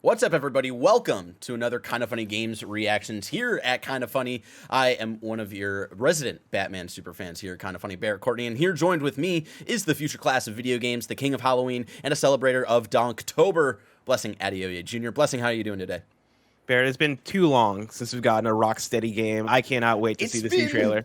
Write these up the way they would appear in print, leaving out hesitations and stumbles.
What's up, everybody? Welcome to another KindaFunny Games reactions here at KindaFunny. I am one of your resident Batman superfans here at KindaFunny, Barrett Courtney, and here joined with me is the future class of video games, the king of Halloween, and a celebrator of Donktober, Blessing Adeoye Jr. Blessing, how are you doing today? Barrett, it's been too long since we've gotten a Rocksteady game. I cannot wait to see this new trailer.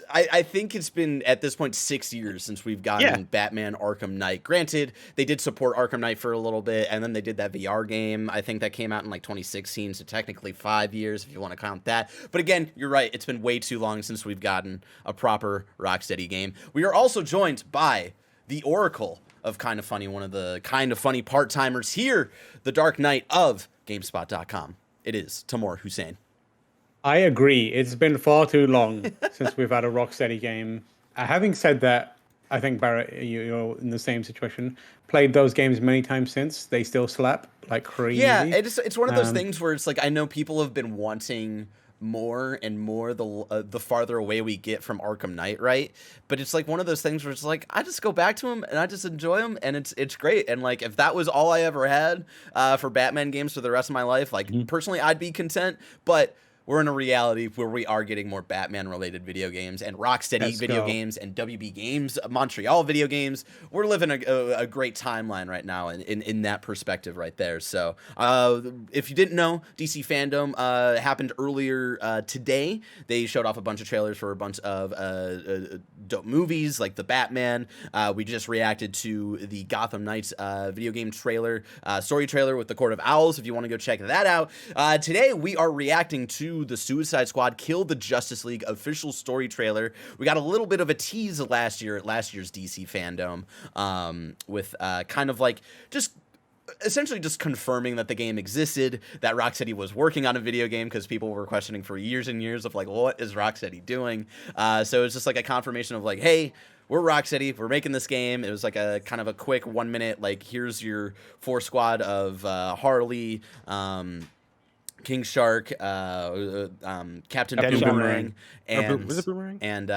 I think it's been, at this point, 6 years since we've gotten Batman Arkham Knight. Granted, they did support Arkham Knight for a little bit, and then they did that VR game. I think that came out in, like, 2016, so technically 5 years, if you want to count that. But again, you're right. It's been way too long since we've gotten a proper Rocksteady game. We are also joined by the Oracle of KindaFunny, one of the KindaFunny part-timers here, the Dark Knight of GameSpot.com. It is Tamoor Hussain. I agree. It's been far too long since we've had a Rocksteady game. Having said that, I think, Barrett, you're in the same situation. Played those games many times since. They still slap like crazy. Yeah, it's one of those things where it's like, I know people have been wanting more and more the farther away we get from Arkham Knight, right? But it's like one of those things where it's like, I just go back to them and I just enjoy them, and it's great. And like, if that was all I ever had for Batman games for the rest of my life, like personally, I'd be content. But we're in a reality where we are getting more Batman-related video games and Rocksteady video games and WB Games, Montreal video games. We're living a great timeline right now in that perspective right there. So if you didn't know, DC Fandome happened earlier today. They showed off a bunch of trailers for a bunch of dope movies like the Batman. We just reacted to the Gotham Knights video game trailer, story trailer with the Court of Owls, if you want to go check that out. Today, we are reacting to the Suicide Squad Kill the Justice League official story trailer. We got a little bit of a tease last year at last year's DC Fandome with kind of like just essentially just confirming that the game existed, that Rocksteady was working on a video game, because people were questioning for years and years of like, what is Rocksteady doing? So it's just like a confirmation of like, hey, we're Rocksteady, we're making this game. It was like a kind of a quick 1 minute, like, here's your 4 squad of Harley, King Shark, Captain Boomerang, and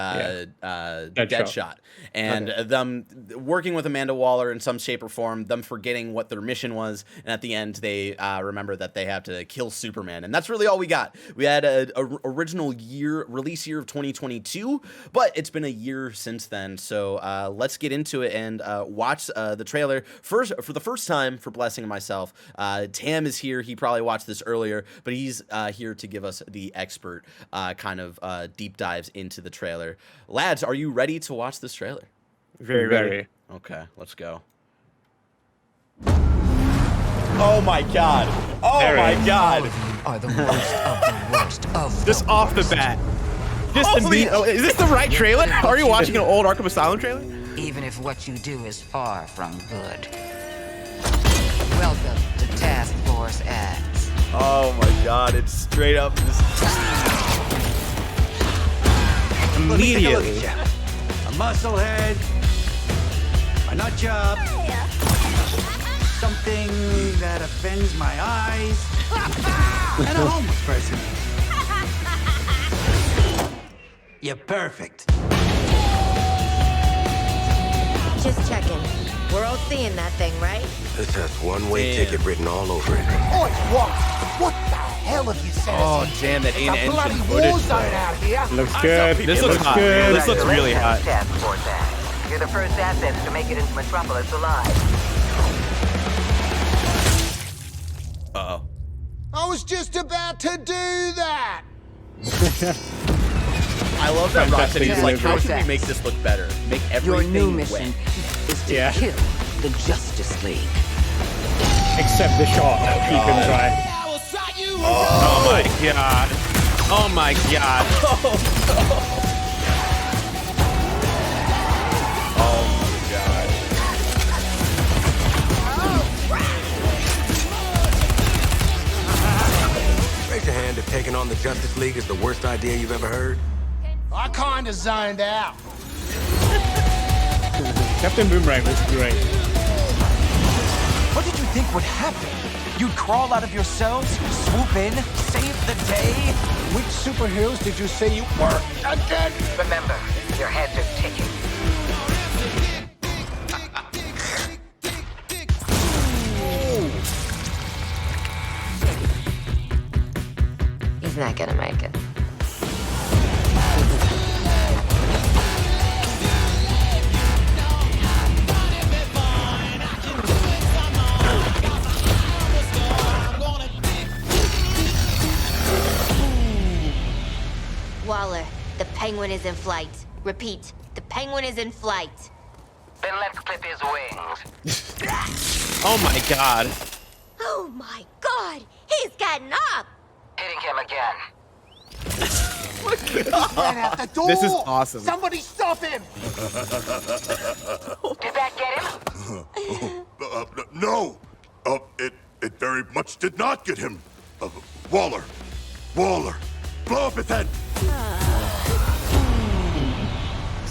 Deadshot. And them working with Amanda Waller in some shape or form, them forgetting what their mission was, and at the end they remember that they have to kill Superman. And that's really all we got. We had a original release year of 2022, but it's been a year since then. So let's get into it and watch the trailer. For the first time for Blessing and myself, Tam is here. He probably watched this earlier, but he's here to give us the expert kind of deep dives into the trailer. Lads, are you ready to watch this trailer? Very ready. Okay, let's go. Oh my god. Oh my god. Are the worst of the worst of Just off the bat. Is this the right trailer? Are you watching an old Arkham Asylum trailer? even if what you do is far from good. Welcome to Task Force X. Oh my god, it's straight up this. Immediately. A musclehead, a nut job, something that offends my eyes, and a homeless person. You're perfect. Just checking. We're all seeing that thing, right? This has one-way ticket written all over it. Oi, what the hell have you said? Oh damn, that ain't It's a bloody engine war footage. zone out here. Looks good. This looks hot. good. This looks really hot. Task Force X. You're the first assets to make it into Metropolis alive. Uh-oh. I was just about to do that. I love that Fantastic Rocksteady is like, how delivery. can we make this look better? Make Your everything new mission wet. is to Yeah. kill the Justice League. Except the shot. Keep him dry. Oh my god. Oh my god. Oh god. Raise your hand if taking on the Justice League is the worst idea you've ever heard. I kinda zoned out. Captain Boomerang was great. What did you think would happen? You'd crawl out of your cells, swoop in, save the day? Which superheroes did you say you were again? Remember, your heads are ticking. He's not gonna make it. Waller, the penguin is in flight. Repeat, the penguin is in flight. Then let's clip his wings. Oh my god. Oh my god, he's getting up! Hitting him again. Ran out the door. This is awesome. Somebody stop him. Did that get him? No. It very much did not get him. Waller. Blow up his head.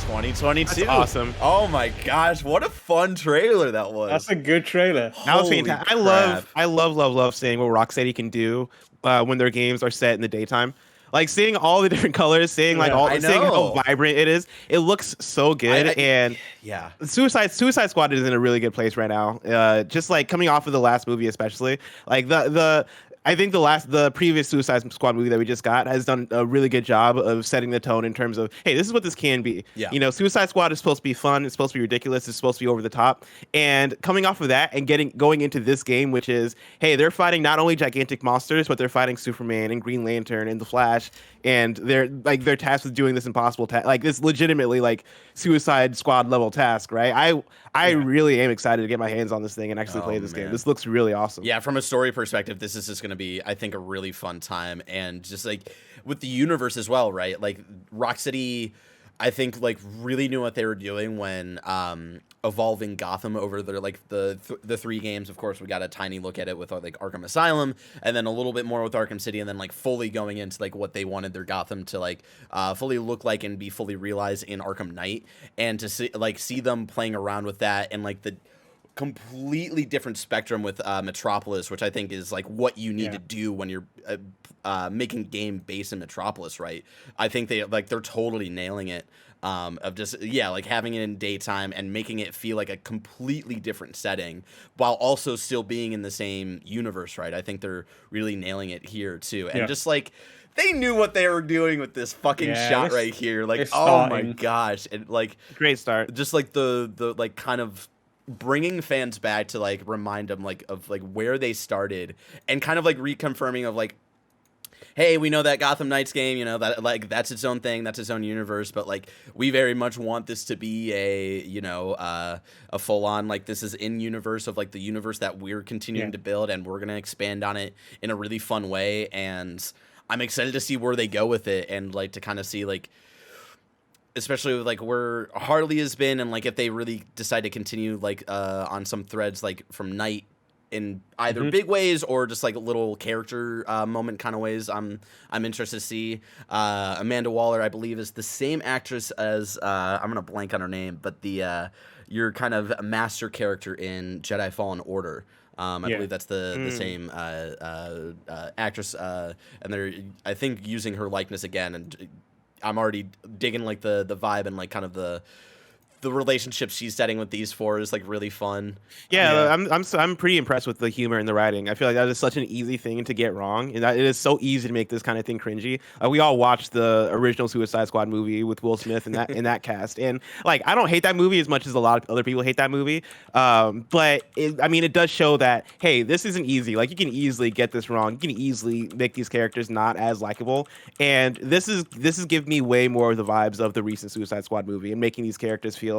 2022. That's awesome. Oh my gosh, what a fun trailer that was. That's a good trailer. That was Holy fantastic. crap. I love seeing what Rocksteady can do when their games are set in the daytime. Like seeing all the different colors, seeing like Yeah, seeing how vibrant it is. It looks so good. And yeah. Suicide Squad is in a really good place right now. Just like coming off of the last movie, especially like I think the previous Suicide Squad movie that we just got has done a really good job of setting the tone in terms of, hey, this is what this can be. Yeah. You know, Suicide Squad is supposed to be fun. It's supposed to be ridiculous. It's supposed to be over the top. And coming off of that and going into this game, which is, hey, they're fighting not only gigantic monsters, but they're fighting Superman and Green Lantern and the Flash. And they're tasked with doing this impossible task. Like this legitimately like Suicide Squad level task, right? I really am excited to get my hands on this thing and actually play this game. This looks really awesome. Yeah, from a story perspective, this is just going to be, I think, a really fun time. And just like with the universe as well, right? Like Rocksteady, I think, like really knew what they were doing when evolving Gotham over their like the three games. Of course, we got a tiny look at it with like Arkham Asylum, and then a little bit more with Arkham City, and then like fully going into like what they wanted their Gotham to like fully look like and be fully realized in Arkham Knight, and to see them playing around with that and like the completely different spectrum with Metropolis, which I think is like what you need to do when you're making a game based in Metropolis, right? I think they're totally nailing it. Of just like having it in daytime and making it feel like a completely different setting while also still being in the same universe, right? I think they're really nailing it here too. And just like they knew what they were doing with this fucking shot right here. Like, oh my gosh. And like great start. Just like the like kind of bringing fans back to like remind them like of like where they started and kind of like reconfirming of like, hey, we know that Gotham Knights game, you know, that like that's its own thing, that's its own universe, but like we very much want this to be a, you know, a full on like this is in universe of like the universe that we're continuing to build, and we're gonna expand on it in a really fun way. And I'm excited to see where they go with it, and like to kind of see like, especially with like where Harley has been, and like if they really decide to continue like on some threads like from Night in either big ways or just like little character moment kind of ways. I'm interested to see. Amanda Waller, I believe, is the same actress as I'm gonna blank on her name, but the your kind of master character in Jedi Fallen Order. I believe that's the same actress, and they're I think using her likeness again. And I'm already digging like the vibe and like kind of the relationship she's setting with these four is like really fun. I'm pretty impressed with the humor and the writing. I feel like that is such an easy thing to get wrong, and that it is so easy to make this kind of thing cringy. We all watched the original Suicide Squad movie with Will Smith and that cast, and like I don't hate that movie as much as a lot of other people hate that movie. But it does show that hey, this isn't easy. Like you can easily get this wrong. You can easily make these characters not as likable, and this is giving me way more of the vibes of the recent Suicide Squad movie and making these characters feel,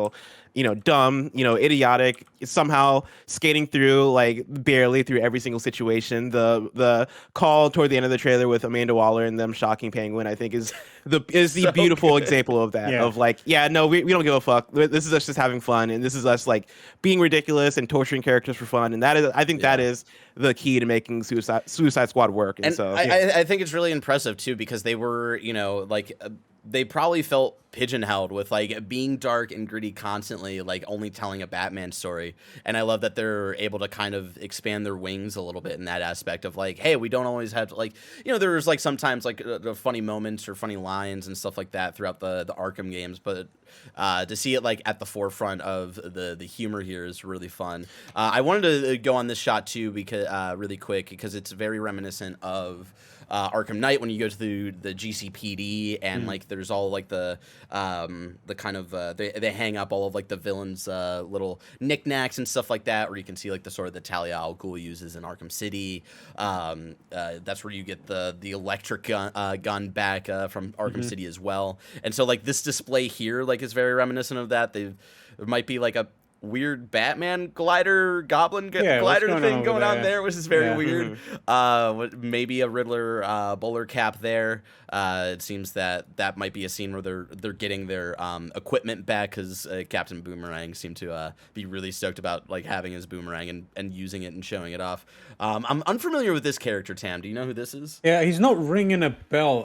you know, dumb, you know, idiotic, somehow skating through like barely through every single situation. The call toward the end of the trailer with Amanda Waller and them shocking Penguin, I think is the so beautiful example of that. Of like, we don't give a fuck. This is us just having fun, and this is us like being ridiculous and torturing characters for fun. And that is, I think that is the key to making Suicide Squad work. And so I think it's really impressive too, because they were, you know, like they probably felt pigeonholed with like being dark and gritty constantly, like only telling a Batman story. And I love that they're able to kind of expand their wings a little bit in that aspect of like, hey, we don't always have to, like, you know, there's like sometimes like funny moments or funny lines and stuff like that throughout the Arkham games, but to see it like at the forefront of the humor here is really fun. I wanted to go on this shot too because it really quick because it's very reminiscent of Arkham Knight when you go to the GCPD and like there's all like the kind of they hang up all of like the villains little knickknacks and stuff like that, where you can see like the sort of the Talia al Ghul uses in Arkham City. That's where you get the electric gun back from Arkham City as well. And so like this display here like is very reminiscent of that. There might be like a weird Batman glider goblin glider thing going on there, which is very weird. Maybe a Riddler bowler cap there. It seems that might be a scene where they're getting their equipment back, because Captain Boomerang seemed to be really stoked about like having his boomerang and using it and showing it off. I'm unfamiliar with this character, Tam. Do you know who this is? Yeah, he's not ringing a bell.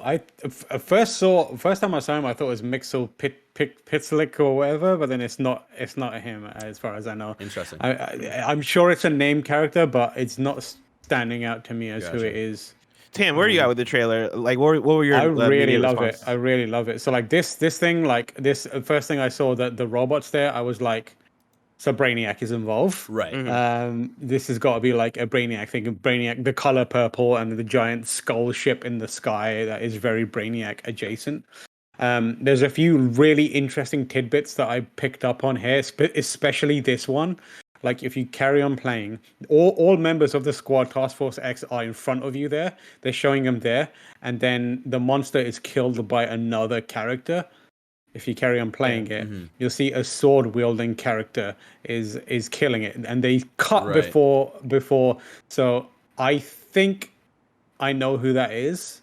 First time I saw him, I thought it was Mixel Pitslick or whatever, but then it's not him as far as I know. Interesting. I'm sure it's a name character, but it's not standing out to me as who it is. Tam, where are you at with the trailer? Like, what were your? I really love responses? it. I really love it. So like this thing, like this first thing I saw, that the robots there, I was like, so Brainiac is involved, right? This has got to be like a Brainiac thing. Brainiac, the color purple and the giant skull ship in the sky, that is very Brainiac adjacent. There's a few really interesting tidbits that I picked up on here, especially this one. Like if you carry on playing, all members of the squad Task Force X are in front of you there. They're showing them there. And then the monster is killed by another character. If you carry on playing it, you'll see a sword-wielding character is killing it. And they cut before. So I think I know who that is.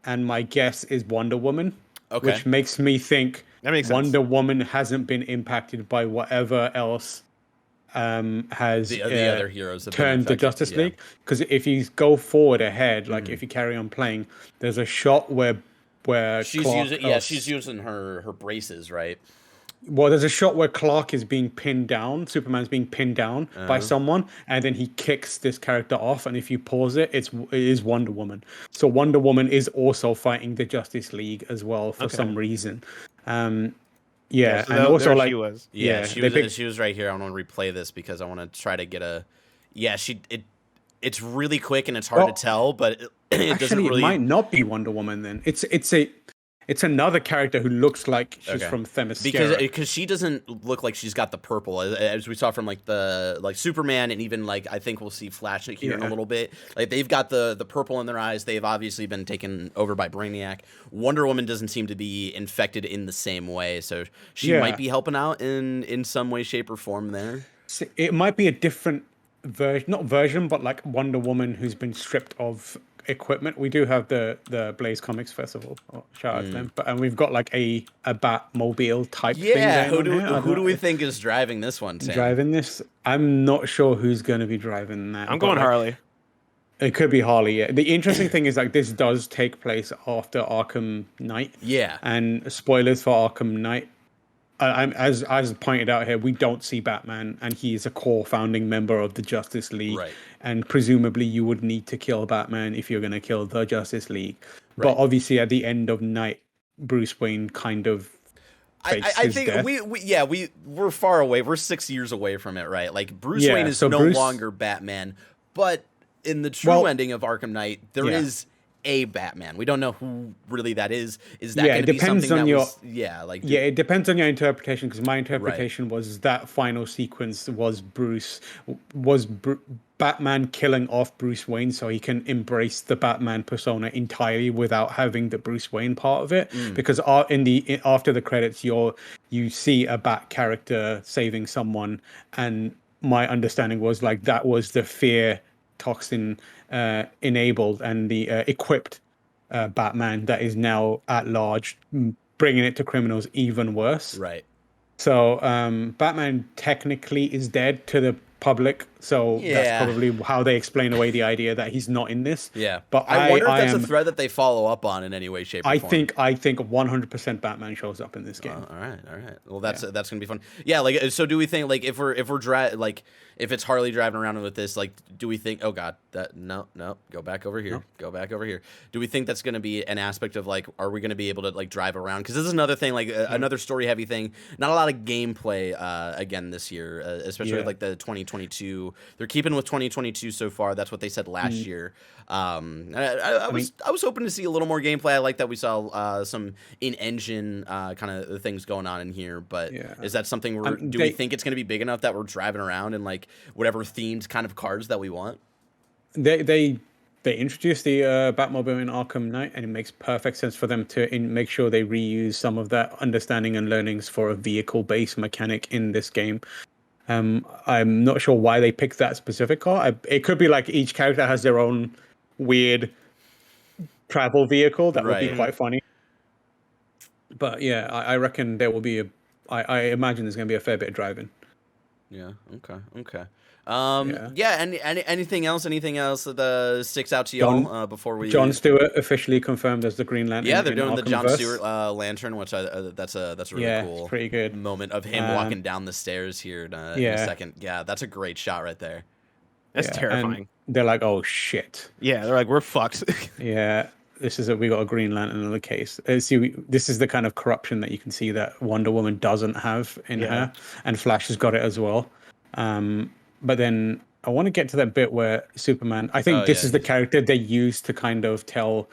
And my guess is Wonder Woman. Okay. Which makes me think that makes sense. Wonder Woman hasn't been impacted by whatever else has the other heroes have turned the Justice League. Because if you go forward ahead, like if you carry on playing, there's a shot where she's Clark, she's using her braces, right? Well, there's a shot where Clark is being pinned down. Superman's being pinned down by someone, and then he kicks this character off. And if you pause it, it is Wonder Woman. So Wonder Woman is also fighting the Justice League as well for some reason. So and also like she was. She was right here. I want to replay this because I want to try to get a. Yeah, it's really quick and it's hard to tell, but it doesn't really. It might not be Wonder Woman then. It's another character who looks like she's from Themyscira. Because she doesn't look like she's got the purple, as we saw from like Superman, and even like I think we'll see Flash here in a little bit. Like they've got the purple in their eyes. They've obviously been taken over by Brainiac. Wonder Woman doesn't seem to be infected in the same way, so she might be helping out in some way, shape, or form there. It might be a different version, but like Wonder Woman who's been stripped of equipment. We do have the Blaze Comics Festival. Shout out to them. And we've got like a Batmobile type thing. Yeah, who do we think is driving this one, Sam? Driving this? I'm not sure who's going to be driving that. I'm going Harley. It could be Harley, yeah. The interesting thing is like this does take place after Arkham Knight. Yeah. And spoilers for Arkham Knight. As pointed out here, we don't see Batman, and he is a core founding member of the Justice League. Right. And presumably you would need to kill Batman if you're going to kill the Justice League. Right. But obviously at the end of Night, Bruce Wayne kind of I think death. we're far away. We're 6 years away from it, right? Like Bruce Wayne is no longer Batman, but in the true ending of Arkham Knight, there is a Batman. We don't know who really that is. Is that going to be something that was... it depends on your interpretation, because my interpretation was that final sequence was Batman killing off Bruce Wayne so he can embrace the Batman persona entirely without having the Bruce Wayne part of it. Because after the credits, you see a Bat character saving someone, and my understanding was like that was the fear toxin enabled and the equipped Batman that is now at large, bringing it to criminals even worse. Right. So Batman technically is dead to the public, so that's probably how they explain away the idea that he's not in this. Yeah, but I wonder if that's a thread that they follow up on in any way, shape, or form. I think 100% Batman shows up in this game. All right. Well, that's gonna be fun. Yeah, like so. Do we think like if if it's Harley driving around with this, like, do we think? Oh God, no, go back over here. Go back over here. Do we think that's gonna be an aspect of like, are we gonna be able to like drive around? Because this is another thing, like another story heavy thing. Not a lot of gameplay again this year, especially with, like the 2022 They're keeping with 2022 so far. That's what they said last year. I was hoping to see a little more gameplay. I like that we saw some in-engine kind of things going on in here. But is that something we think it's going to be big enough that we're driving around in like whatever themed kind of cars that we want? They introduced the Batmobile in Arkham Knight, and it makes perfect sense for them to make sure they reuse some of that understanding and learnings for a vehicle-based mechanic in this game. I'm not sure why they picked that specific car. It could be like each character has their own weird travel vehicle. That would be quite funny. But yeah, I reckon there will be I imagine there's going to be a fair bit of driving. Yeah. Okay. Anything else that sticks out to y'all before we? John Stewart officially confirmed as the Green Lantern. Yeah, they're doing the John Stewart lantern, which that's a really cool, pretty good moment of him walking down the stairs here in a second. Yeah, that's a great shot right there. That's terrifying. And they're like, oh shit. Yeah, they're like, we're fucked. Yeah. We got a Green Lantern in the case. This is the kind of corruption that you can see that Wonder Woman doesn't have in her, and Flash has got it as well. But then I want to get to that bit where Superman. I think this is the character they use to kind of tell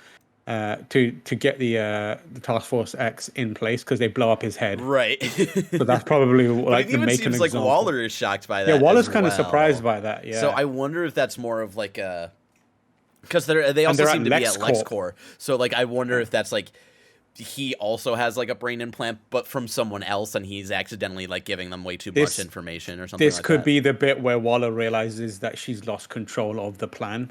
to get the Task Force X in place because they blow up his head. Right. So that's probably like the making seems example. Like Waller is shocked by that. Yeah, Waller's kind of surprised by that. Yeah. So I wonder if that's more of like a. Because they also seem to be at LexCorp. So, like, I wonder if that's, like, he also has, like, a brain implant, but from someone else, and he's accidentally, like, giving them way too much information or something like that. This could be the bit where Waller realizes that she's lost control of the plan.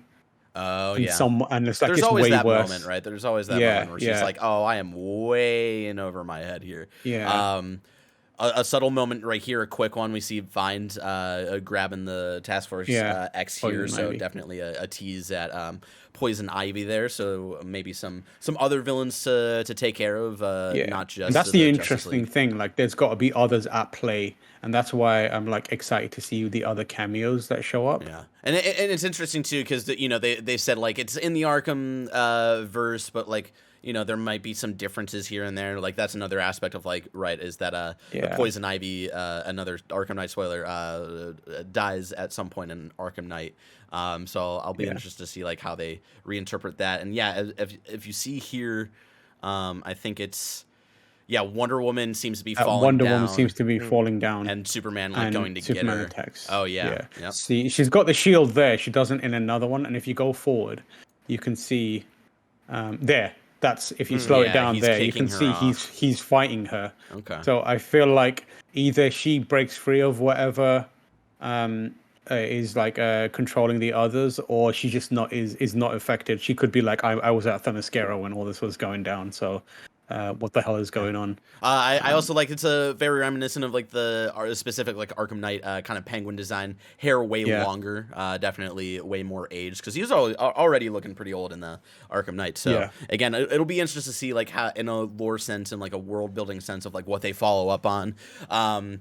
Oh, and yeah. And it's like, There's it's always way that worse. moment, right? There's always that moment where she's like, oh, I am way in over my head here. Yeah. A subtle moment right here, a quick one. We see Vines grabbing the Task Force X here, Poison so Ivy. definitely a tease at Poison Ivy there. So maybe some other villains to take care of, not just. And that's the interesting thing. Like, there's got to be others at play, and that's why I'm like excited to see the other cameos that show up. Yeah, and it's interesting too because they said like it's in the Arkham verse, but like. There might be some differences here and there. Like, that's another aspect of, like, is that Poison Ivy, another Arkham Knight spoiler, dies at some point in Arkham Knight. So I'll be interested to see, like, how they reinterpret that. And, yeah, if you see here, I think it's, Wonder Woman seems to be falling down. Wonder Woman seems to be falling down. And Superman, like, going to get her. Attacks. Oh, yeah. Yep. See, she's got the shield there. She doesn't in another one. And if you go forward, you can see there. That's if you slow it down there, you can see he's fighting her. Okay. So I feel like either she breaks free of whatever is like controlling the others, or she just is not affected. She could be like, I was at Themyscira when all this was going down. So what the hell is going on? I also like it's a very reminiscent of like the specific like Arkham Knight kind of Penguin design. Hair way longer, definitely way more aged because he was already looking pretty old in the Arkham Knight. So again, it'll be interesting to see like how in a lore sense and like a world building sense of like what they follow up on.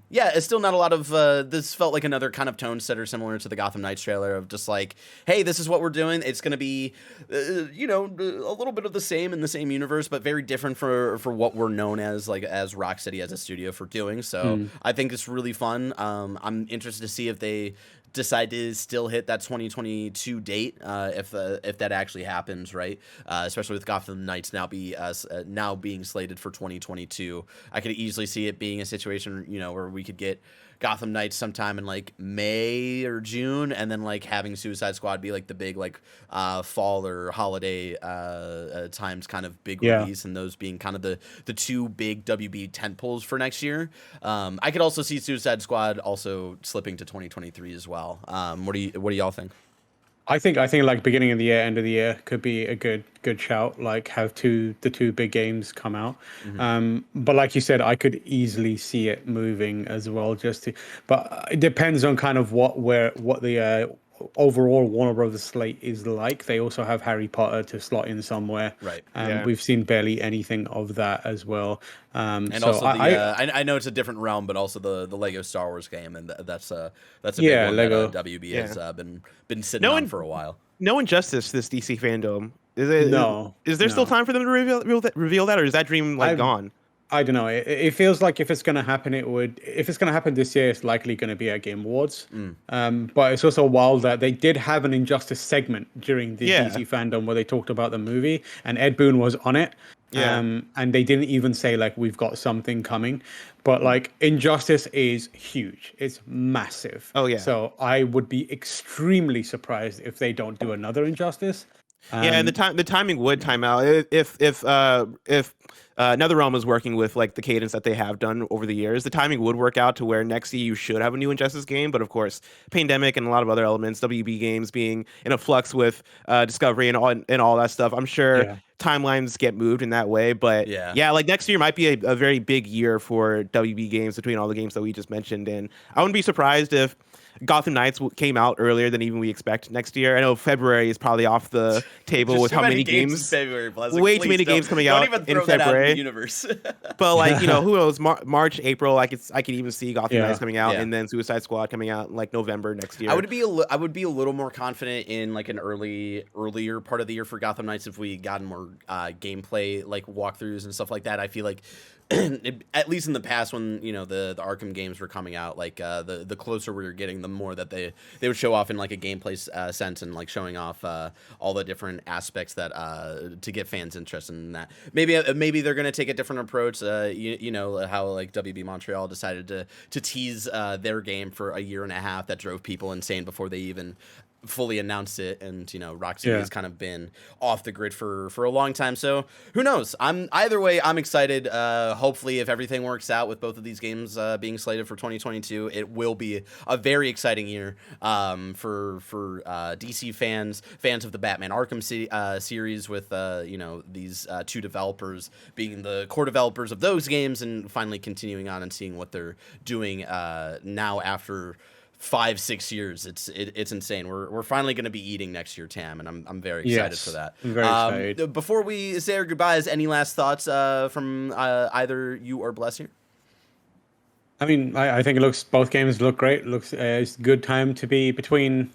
It's still not a lot of this felt like another kind of tone setter similar to the Gotham Knights trailer of just like, hey, this is what we're doing. It's gonna be a little bit of the same in the same universe, but very different for what we're known as Rocksteady as a studio for doing. So I think it's really fun. I'm interested to see if they decide to still hit that 2022 date if that actually happens, right? Especially with Gotham Knights now being slated for 2022. I could easily see it being a situation where we could get Gotham Knights sometime in like May or June, and then like having Suicide Squad be like the big like fall or holiday times kind of big release, and those being kind of the two big WB tentpoles for next year. I could also see Suicide Squad also slipping to 2023 as well. What do y'all think? I think like beginning of the year, end of the year could be a good shout. Like have the two big games come out. But like you said, I could easily see it moving as well. But it depends on kind of what the overall Warner Brothers slate is like. They also have Harry Potter to slot in somewhere. Right. We've seen barely anything of that as well. And so also I know it's a different realm, but also the Lego Star Wars game, and that's a big one Lego. that WB has been sitting on for a while. No Injustice, this DC fandom. Is there no. still time for them to reveal that, or is that dream gone? I don't know. It feels like if it's going to happen, it would. If it's going to happen this year, it's likely going to be at Game Awards. But it's also wild that they did have an Injustice segment during the Yeah. DC fandom where they talked about the movie, and Ed Boon was on it. Yeah. And they didn't even say like we've got something coming, but like Injustice is huge. It's massive. Oh, yeah. So I would be extremely surprised if they don't do another Injustice. Yeah, and the timing would time out if NetherRealm was working with like the cadence that they have done over the years. The timing would work out to where next year you should have a new Injustice game, but of course, pandemic and a lot of other elements, WB Games being in a flux with Discovery and all that stuff. I'm sure timelines get moved in that way, but yeah, like next year might be a very big year for WB Games between all the games that we just mentioned, and I wouldn't be surprised if Gotham Knights came out earlier than even we expect next year. I know February is probably off the table with how many games. February, way too many games coming out in February. In the universe. But like who knows? March, April, I could even see Gotham Knights coming out, and then Suicide Squad coming out in like November next year. I would be a little more confident in like an earlier part of the year for Gotham Knights if we got more gameplay like walkthroughs and stuff like that. I feel like at least in the past when the Arkham games were coming out, like the closer we were getting, the more that they would show off in like a gameplay sense and like showing off all the different aspects that to get fans interested in that. Maybe they're gonna take a different approach. You know how like WB Montreal decided to tease their game for a year and a half that drove people insane before they even fully announced it, and Rocksteady has kind of been off the grid for a long time, so who knows. Either way, I'm excited. Hopefully if everything works out with both of these games being slated for 2022, it will be a very exciting year for DC fans of the Batman Arkham series, with these two developers being the core developers of those games, and finally continuing on and seeing what they're doing now after 5-6 years. It's insane. We're finally going to be eating next year, Tam, and I'm very excited for that. I'm very excited. Before we say our goodbyes, any last thoughts from either you or Bless here? I mean, I think both games look great. It's a good time to be between.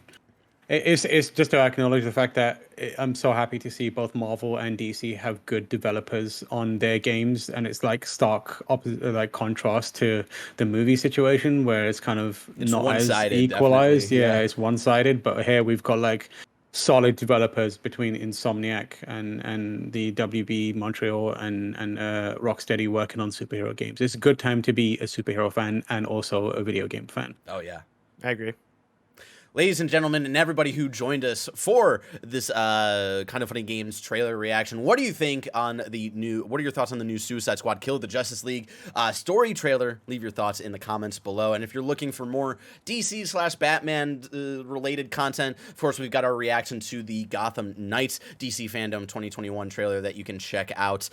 It's just to acknowledge the fact that I'm so happy to see both Marvel and DC have good developers on their games, and it's like stark opposite, contrast to the movie situation where it's kind of not as equalized. Yeah, it's one-sided. But here we've got like solid developers between Insomniac and the WB Montreal and Rocksteady working on superhero games. It's a good time to be a superhero fan and also a video game fan. Oh yeah, I agree. Ladies and gentlemen, and everybody who joined us for this KindaFunny Games trailer reaction, what do you think on the new? What are your thoughts on the new Suicide Squad Kill the Justice League story trailer? Leave your thoughts in the comments below. And if you're looking for more DC/Batman related content, of course, we've got our reaction to the Gotham Knights DC Fandome 2021 trailer that you can check out.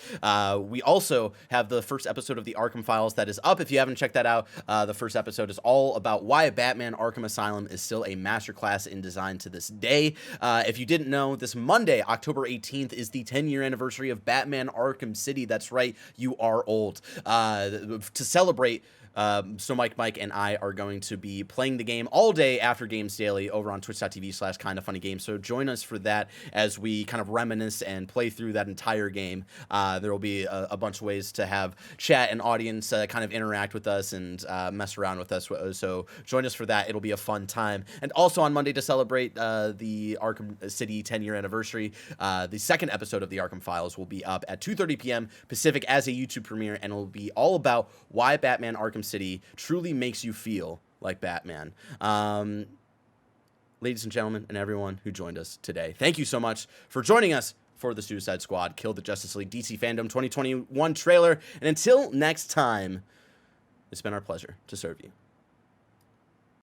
We also have the first episode of the Arkham Files that is up. If you haven't checked that out, the first episode is all about why Batman Arkham Asylum is still a masterclass in design to this day. If you didn't know, this Monday, October 18th, is the 10-year anniversary of Batman Arkham City. That's right, you are old. To celebrate, so Mike, and I are going to be playing the game all day after Games Daily over on twitch.tv/KindaFunnyGames. So join us for that as we kind of reminisce and play through that entire game. There will be a bunch of ways to have chat and audience kind of interact with us and mess around with us. So join us for that. It'll be a fun time. And also on Monday, to celebrate the Arkham City 10-year anniversary, the second episode of the Arkham Files will be up at 2:30 p.m. Pacific as a YouTube premiere, and it'll be all about why Batman Arkham City truly makes you feel like Batman. Ladies and gentlemen, and everyone who joined us today, thank you so much for joining us for the Suicide Squad Kill the Justice League DC Fandome 2021 trailer. And until next time, it's been our pleasure to serve you.